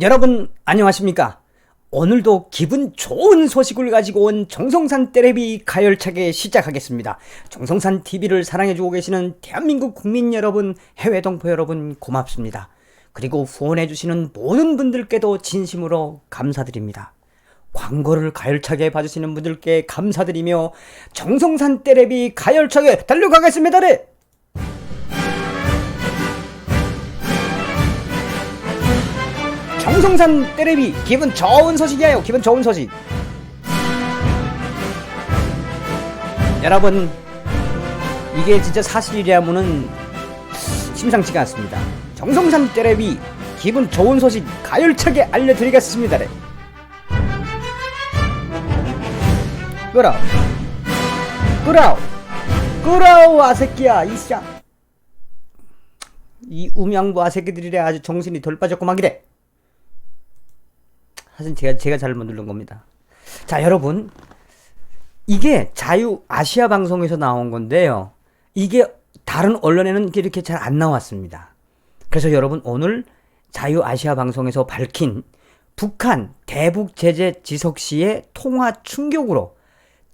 여러분 안녕하십니까? 오늘도 기분 좋은 소식을 가지고 온 정성산 떼레비 가열차게 시작하겠습니다. 정성산 TV를 사랑해주고 계시는 대한민국 국민 여러분, 해외 동포 여러분 고맙습니다. 그리고 후원해주시는 모든 분들께도 진심으로 감사드립니다. 광고를 가열차게 봐주시는 분들께 감사드리며 정성산 떼레비 가열차게 달려가겠습니다. 네. 정성산 떼레비 기분 좋은 소식이에요. 기분 좋은 소식. 여러분, 이게 진짜 사실이라면은 심상치가 않습니다. 정성산 떼레비 기분 좋은 소식 가열차게 알려드리겠습니다. 끄라우 아새끼야. 이 음양부 아새끼들이래. 아주 정신이 덜 빠졌구만 이래. 사실 제가 잘못 누른 겁니다. 자, 여러분, 이게 자유 아시아 방송에서 나온 건데요. 이게 다른 언론에는 이렇게 잘 안 나왔습니다. 그래서 여러분, 오늘 자유 아시아 방송에서 밝힌 북한 대북 제재 지석 시의 통화 충격으로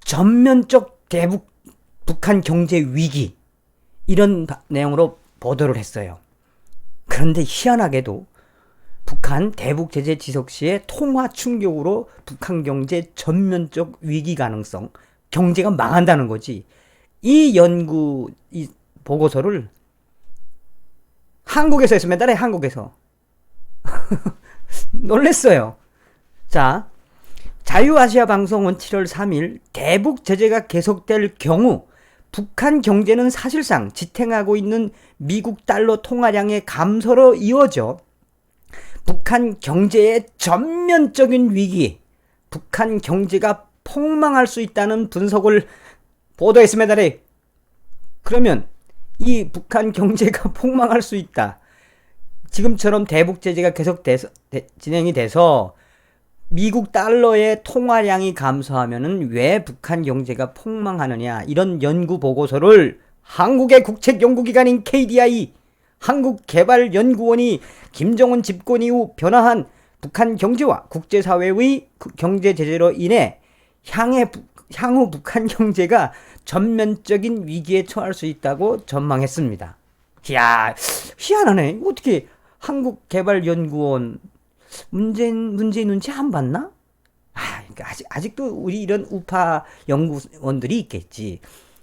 전면적 북한 경제 위기, 이런 내용으로 보도를 했어요. 그런데 희한하게도 북한 대북 제재 지석 시의 통화 충격으로 북한 경제 전면적 위기 가능성, 경제가 망한다는 거지. 이 연구, 이 보고서를 한국에서 했습니다. 네, 한국에서. 놀랬어요. 자, 자유아시아 방송은 7월 3일 대북 제재가 계속될 경우 북한 경제는 사실상 지탱하고 있는 미국 달러 통화량의 감소로 이어져 북한 경제의 전면적인 위기, 북한 경제가 폭망할 수 있다는 분석을 보도했습니다. 그러면 이 북한 경제가 폭망할 수 있다. 지금처럼 대북 제재가 계속 진행이 돼서 미국 달러의 통화량이 감소하면은 왜 북한 경제가 폭망하느냐, 이런 연구 보고서를 한국의 국책연구기관인 KDI 한국개발연구원이 김정은 집권 이후 변화한 북한 경제와 국제사회의 경제 제재로 인해 향후 북한 경제가 전면적인 위기에 처할 수 있다고 전망했습니다. 이야, 희한하네. 어떻게 한국개발연구원 문재인 눈치 안 봤나? 그러니까 아직도 우리 이런 우파 연구원들이 있겠지.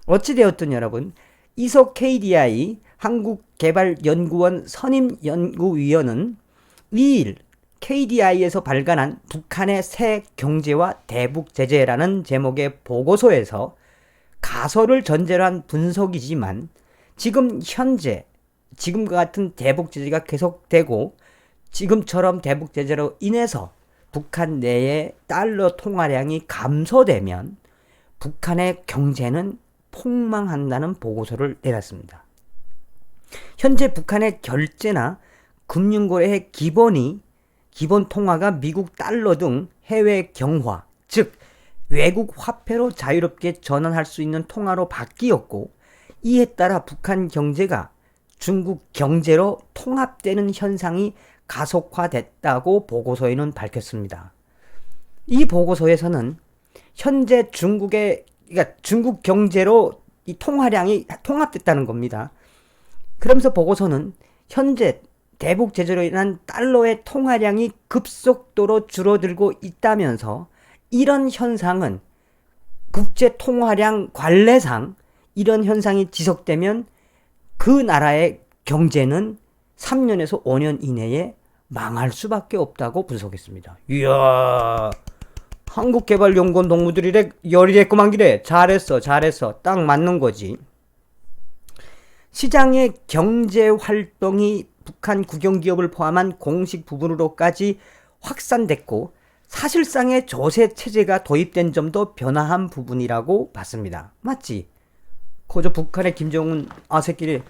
어찌되었든 여러분, 이석 KDI 한국개발연구원 선임연구위원은 2일 KDI에서 발간한 북한의 새 경제와 대북 제재라는 제목의 보고서에서 가설을 전제로 한 분석이지만 지금과 같은 대북 제재가 계속되고 지금처럼 대북 제재로 인해서 북한 내의 달러 통화량이 감소되면 북한의 경제는 폭망한다는 보고서를 내놨습니다. 현재 북한의 결제나 금융거래의 기본 통화가 미국 달러 등 해외 경화, 즉 외국 화폐로 자유롭게 전환할 수 있는 통화로 바뀌었고, 이에 따라 북한 경제가 중국 경제로 통합되는 현상이 가속화됐다고 보고서에는 밝혔습니다. 이 보고서에서는 현재 중국 경제로 이 통화량이 통합됐다는 겁니다. 그러면서 보고서는 현재 대북 제재로 인한 달러의 통화량이 급속도로 줄어들고 있다면서 이런 현상은 국제 통화량 관례상 이런 현상이 지속되면 그 나라의 경제는 3년에서 5년 이내에 망할 수밖에 없다고 분석했습니다. 이야, 한국개발연구원 동무들이 열이랬구만 기래. 잘했어. 딱 맞는 거지. 시장의 경제활동이 북한 국영기업을 포함한 공식 부분으로까지 확산됐고 사실상의 조세체제가 도입된 점도 변화한 부분이라고 봤습니다. 맞지? 그저 북한의 김정은 아새끼리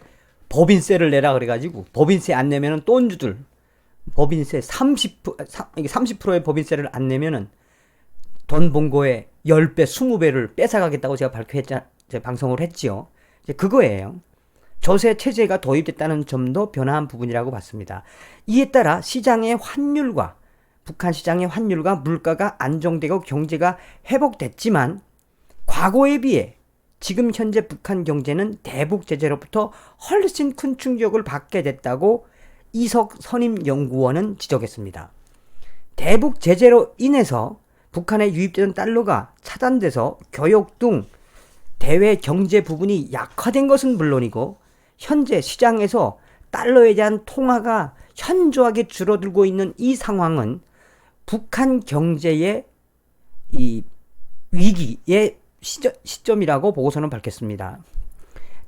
법인세를 내라 그래가지고 법인세 안 내면은 똔주들 법인세 30%의 법인세를 안 내면은 돈 번 거에 10배, 20배를 뺏어가겠다고 제가 방송을 했지요. 이제 그거예요. 조세 체제가 도입됐다는 점도 변화한 부분이라고 봤습니다. 이에 따라 시장의 환율과 북한 시장의 환율과 물가가 안정되고 경제가 회복됐지만 과거에 비해 지금 현재 북한 경제는 대북 제재로부터 훨씬 큰 충격을 받게 됐다고 이석 선임연구원은 지적했습니다. 대북 제재로 인해서 북한에 유입되는 달러가 차단돼서 교역 등 대외 경제 부분이 약화된 것은 물론이고 현재 시장에서 달러에 대한 통화가 현저하게 줄어들고 있는 이 상황은 북한 경제의 이 위기의 시점이라고 보고서는 밝혔습니다.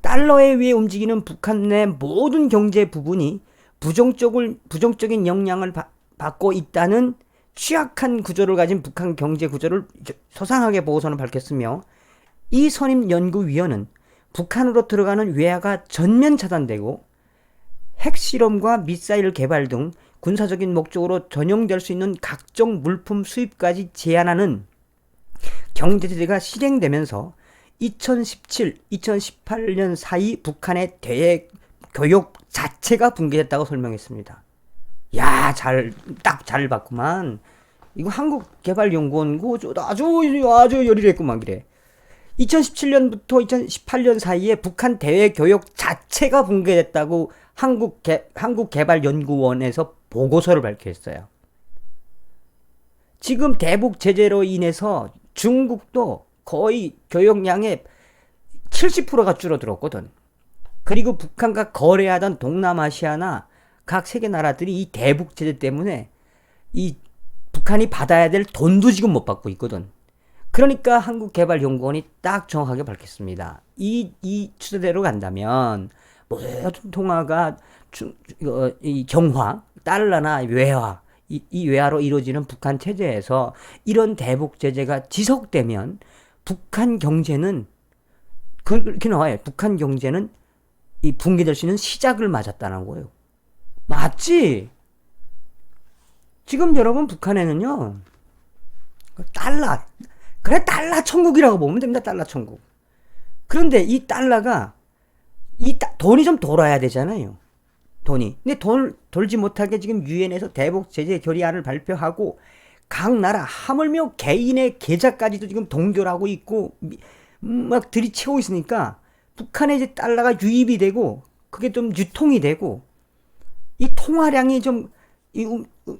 달러에 의해 움직이는 북한 내 모든 경제 부분이 부정적인 영향을 받고 있다는 취약한 구조를 가진 북한 경제 구조를 소상하게 보고서는 밝혔으며 이 선임연구위원은 북한으로 들어가는 외화가 전면 차단되고 핵실험과 미사일 개발 등 군사적인 목적으로 전용될 수 있는 각종 물품 수입까지 제한하는 경제제재가 실행되면서 2017, 2018년 사이 북한의 대외 교역 자체가 붕괴됐다고 설명했습니다. 야, 딱 잘 봤구만. 이거 한국개발연구원고 아주 열일했구만 그래. 2017년부터 2018년 사이에 북한 대외 교역 자체가 붕괴됐다고 한국개발연구원에서 보고서를 발표했어요. 지금 대북 제재로 인해서 중국도 거의 교역량의 70%가 줄어들었거든. 그리고 북한과 거래하던 동남아시아나 각 세계 나라들이 이 대북 제재 때문에 이 북한이 받아야 될 돈도 지금 못 받고 있거든. 그러니까 한국개발연구원이 딱 정확하게 밝혔습니다. 이 추세대로 간다면 모든 통화가 이 경화, 달러나 외화, 이 외화로 이루어지는 북한 체제에서 이런 대북 제재가 지속되면 북한 경제는 그렇게 나와요. 북한 경제는 이 붕괴될 수 있는 시작을 맞았다는 거예요. 맞지? 지금 여러분 북한에는요 달러 천국이라고 보면 됩니다. 달러 천국. 그런데 이 달러가 돈이 좀 돌아야 되잖아요. 돈이. 근데 돈 돌지 못하게 지금 유엔에서 대북 제재 결의안을 발표하고 각 나라 하물며 개인의 계좌까지도 지금 동결하고 있고 막 들이채고 있으니까 북한에 이제 달러가 유입이 되고 그게 좀 유통이 되고 이 통화량이 좀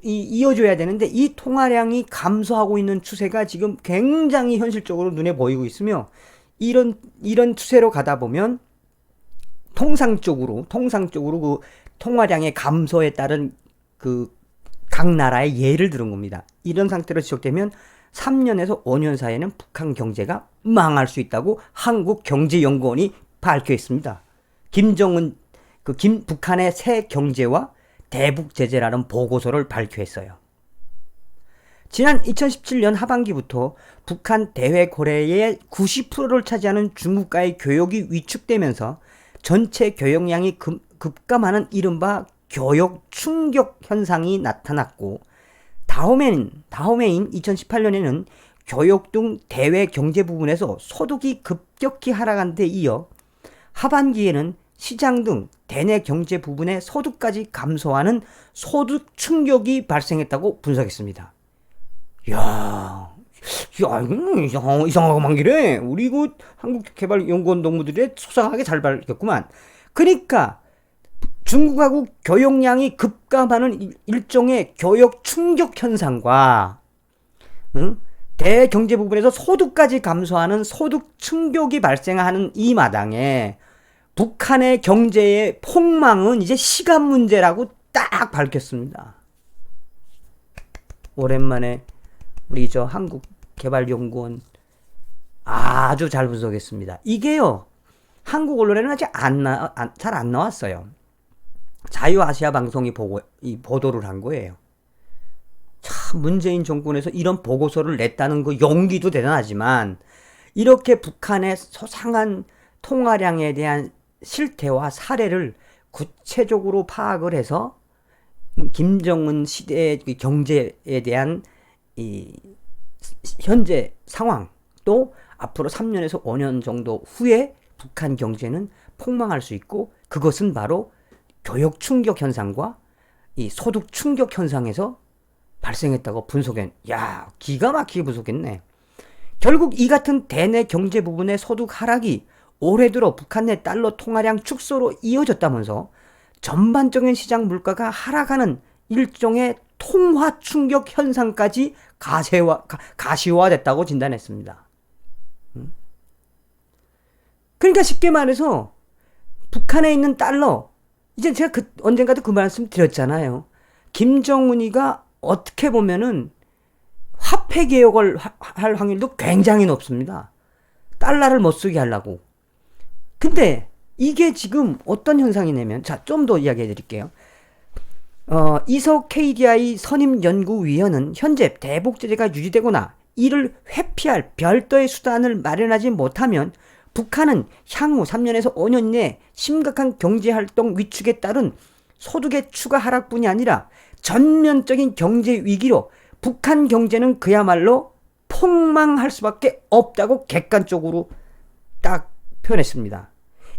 이어져야 되는데 이 통화량이 감소하고 있는 추세가 지금 굉장히 현실적으로 눈에 보이고 있으며 이런 추세로 가다 보면 통상적으로 그 통화량의 감소에 따른 그 각 나라의 예를 들은 겁니다. 이런 상태로 지속되면 3년에서 5년 사이에는 북한 경제가 망할 수 있다고 한국경제연구원이 발표했습니다. 북한의 새 경제와 대북 제재라는 보고서를 발표했어요. 지난 2017년 하반기부터 북한 대외 거래의 90%를 차지하는 중국과의 교역이 위축되면서 전체 교역량이 급감하는 이른바 교역 충격 현상이 나타났고 다음해인 2018년에는 교역 등 대외 경제 부분에서 소득이 급격히 하락한 데 이어 하반기에는 시장 등 대내 경제 부분의 소득까지 감소하는 소득 충격이 발생했다고 분석했습니다. 이건 이상하고만 기래. 우리 그 한국개발연구원 동무들이 소상하게 잘 밝혔구만. 그러니까 중국하고 교역량이 급감하는 일종의 교역 충격 현상과 대경제 부분에서 소득까지 감소하는 소득 충격이 발생하는 이 마당에 북한의 경제의 폭망은 이제 시간 문제라고 딱 밝혔습니다. 오랜만에 우리 한국개발연구원 아주 잘 분석했습니다. 이게요 한국 언론에는 아직 잘 안 나왔어요. 자유아시아 방송이 보도를 한 거예요. 참 문재인 정권에서 이런 보고서를 냈다는 그 용기도 대단하지만 이렇게 북한의 소상한 통화량에 대한 실태와 사례를 구체적으로 파악을 해서 김정은 시대의 경제에 대한 이 현재 상황 또 앞으로 3년에서 5년 정도 후에 북한 경제는 폭망할 수 있고 그것은 바로 교역 충격 현상과 이 소득 충격 현상에서 발생했다고 분석해. 야, 기가 막히게 분석했네. 결국 이 같은 대내 경제 부분의 소득 하락이 올해 들어 북한 내 달러 통화량 축소로 이어졌다면서 전반적인 시장 물가가 하락하는 일종의 통화 충격 현상까지 가시화됐다고 진단했습니다. 그러니까 쉽게 말해서 북한에 있는 달러, 이제 제가 언젠가도 그 말씀 드렸잖아요. 김정은이가 어떻게 보면은 화폐 개혁을 할 확률도 굉장히 높습니다. 달러를 못 쓰게 하려고. 근데 이게 지금 어떤 현상이냐면, 자, 좀 더 이야기해 드릴게요. 이석 KDI 선임연구위원은 현재 대북 제재가 유지되거나 이를 회피할 별도의 수단을 마련하지 못하면 북한은 향후 3년에서 5년 내에 심각한 경제활동 위축에 따른 소득의 추가 하락뿐이 아니라 전면적인 경제 위기로 북한 경제는 그야말로 폭망할 수밖에 없다고 객관적으로 딱 표현했습니다.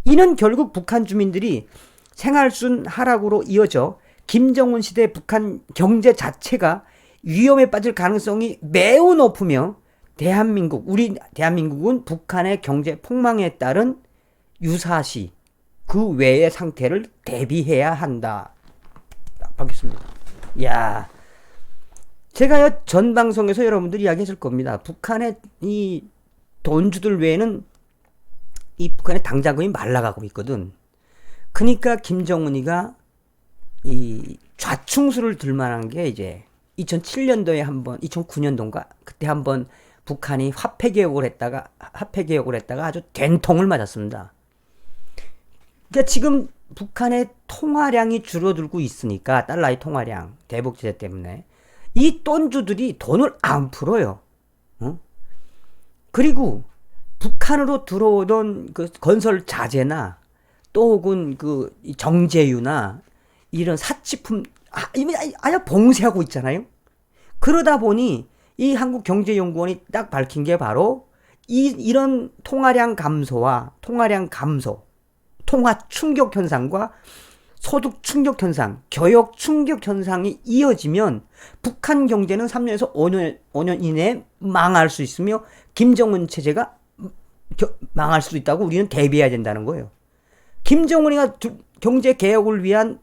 이는 결국 북한 주민들이 생활순 하락으로 이어져 김정은 시대 북한 경제 자체가 위험에 빠질 가능성이 매우 높으며 우리 대한민국은 북한의 경제 폭망에 따른 유사시 그 외의 상태를 대비해야 한다. 받겠습니다. 야, 제가 전 방송에서 여러분들이 이야기했을 겁니다. 북한의 이 돈주들 외에는 이 북한의 당자금이 말라가고 있거든. 그러니까 김정은이가 이 좌충수를 들만한 게 이제 2007년도에 한번, 2009년도인가 그때 한번 북한이 화폐 개혁을 했다가 아주 된통을 맞았습니다. 그러니까 지금 북한의 통화량이 줄어들고 있으니까, 달러의 통화량, 대북 제재 때문에 이 돈주들이 돈을 안 풀어요. 그리고 북한으로 들어오던 그 건설 자재나 또 혹은 그 정제유나 이런 사치품 아예 봉쇄하고 있잖아요. 그러다 보니 이 한국경제연구원이 딱 밝힌 게 바로 이런 통화량 감소, 통화 충격 현상과 소득 충격 현상, 교역 충격 현상이 이어지면 북한 경제는 3년에서 5년 이내에 망할 수 있으며 김정은 체제가 망할 수도 있다고 우리는 대비해야 된다는 거예요. 김정은이가 경제 개혁을 위한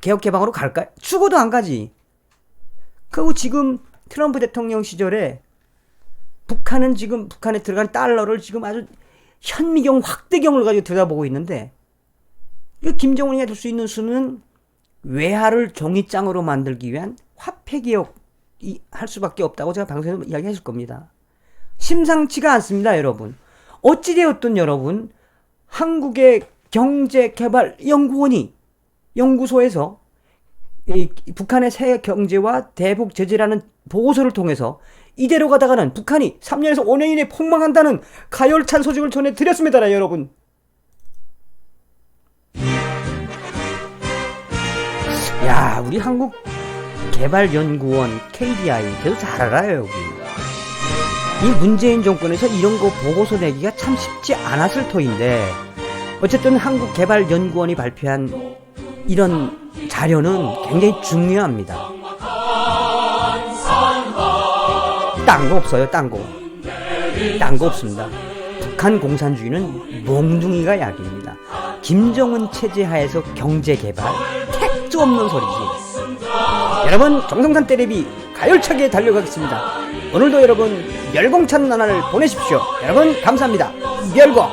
개혁 개방으로 갈까요? 죽어도 안 가지. 그리고 지금 트럼프 대통령 시절에 북한은 지금 북한에 들어간 달러를 지금 아주 현미경 확대경을 가지고 들여다보고 있는데, 김정은이가 줄 수 있는 수는 외화를 종이장으로 만들기 위한 화폐 개혁이 할 수밖에 없다고 제가 방송에서 이야기했을 겁니다. 심상치가 않습니다, 여러분. 어찌되었든 여러분, 한국의 경제개발연구원이 연구소에서 이 북한의 새 경제와 대북 제재라는 보고서를 통해서 이대로 가다가는 북한이 3년에서 5년 이내에 폭망한다는 가열찬 소식을 전해드렸습니다, 여러분. 야, 우리 한국개발연구원 KDI 계속 잘 알아요, 여기. 이 문재인 정권에서 이런 거 보고서 내기가 참 쉽지 않았을 터인데, 어쨌든 한국개발연구원이 발표한 이런 자료는 굉장히 중요합니다. 딴 거 없어요, 딴 거 없습니다. 북한 공산주의는 몽둥이가 약입니다. 김정은 체제 하에서 경제개발, 택도 없는 소리지. 여러분, 정성산 테레비 가열차게 달려가겠습니다. 오늘도 여러분 열공찬 나날을 보내십시오. 여러분 감사합니다. 열공.